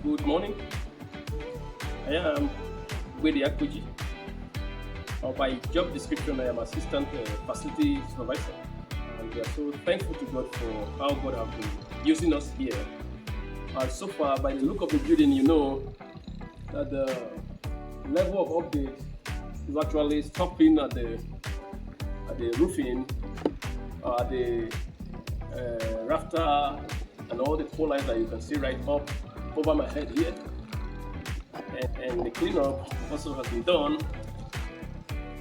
Good morning. I am Gwede Akweji. By job description, I am Assistant Facility Supervisor. And we are so thankful to God for how God has been using us here. So far, by the look of the building, you know that the level of update is actually stopping at the roofing, at the rafter, and all the pole lines that you can see right up over my head here. And the cleanup also has been done,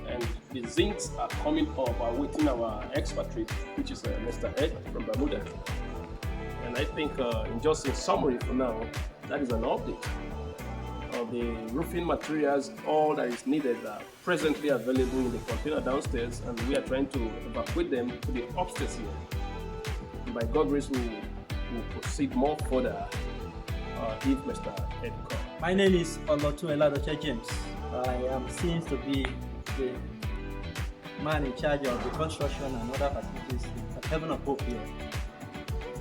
and the zincs are coming up, awaiting our expatriate, which is Mr. Ed from Bermuda. And I think in summary for now, that is an update of the roofing materials. All that is needed are presently available in the container downstairs, and we are trying to evacuate them to the upstairs here. And by God's grace, we will proceed more further if Mr. Ed comes. My name is Olotu James. I am seen to be the man in charge of the construction and other facilities at Heaven of Hope here.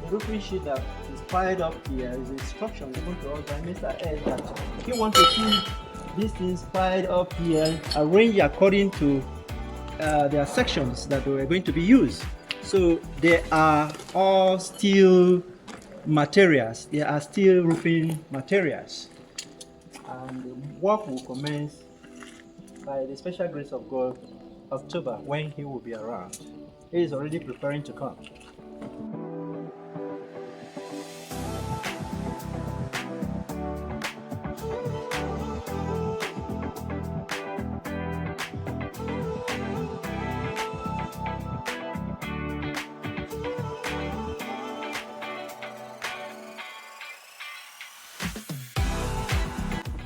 The roofing sheet that is piled up here is instruction given to us by Mr. Ed that he wants to see these things piled up here, arranged according to their sections that were going to be used. So they are all steel materials. They are steel roofing materials. And the work will commence by the special grace of God, October, when he will be around. He is already preparing to come.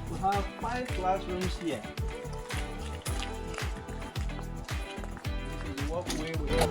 We have 5 classrooms here. This is the walkway we have.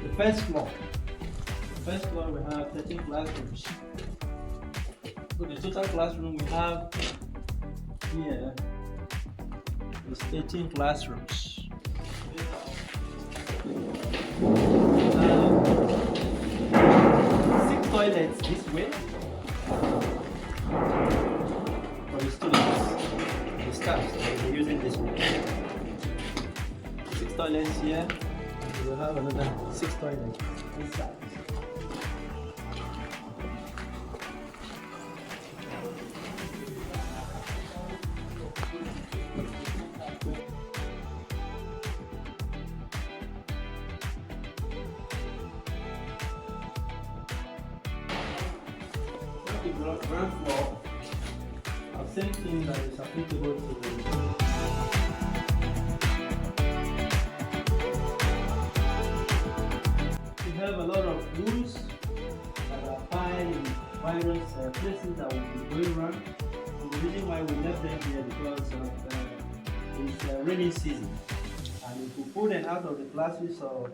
The first floor. The first floor we have 13 classrooms. So the total classroom we have here is 18 classrooms. We have 6 toilets this way for the students, the staff that will be using this way. 6 toilets here. We will have another 6 toilets this side. The ground floor, the same thing that is applicable to the We have a lot of rules that are piled in various places that will be going around. And the reason why we left them here because of it's rainy season. And if we pull them out of the classes or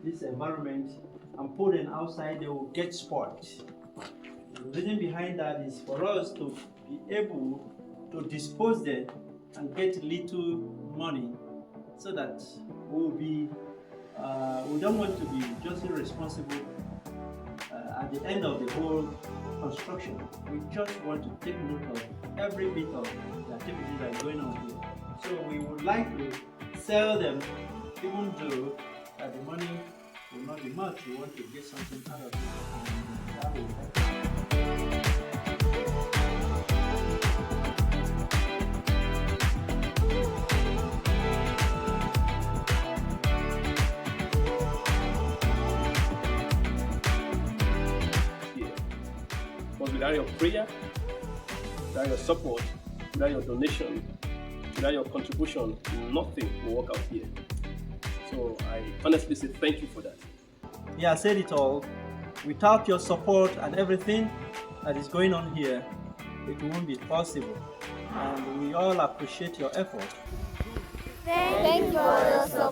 this environment and pull them outside, they will get spoiled. The reason behind that is for us to be able to dispose them and get little money so that we'll be we don't want to be just irresponsible at the end of the whole construction. We just want to take note of every bit of the activities that are going on here. So we would like to sell them, even though the money will not be much. We want to get something out of it, and that will help. But without your prayer, without your support, without your donation, Without your contribution, nothing will work out here. So I honestly say thank you for that. Yeah, I said it all. Without your support and everything that is going on here, it won't be possible. And we all appreciate your effort. Thank you for the support.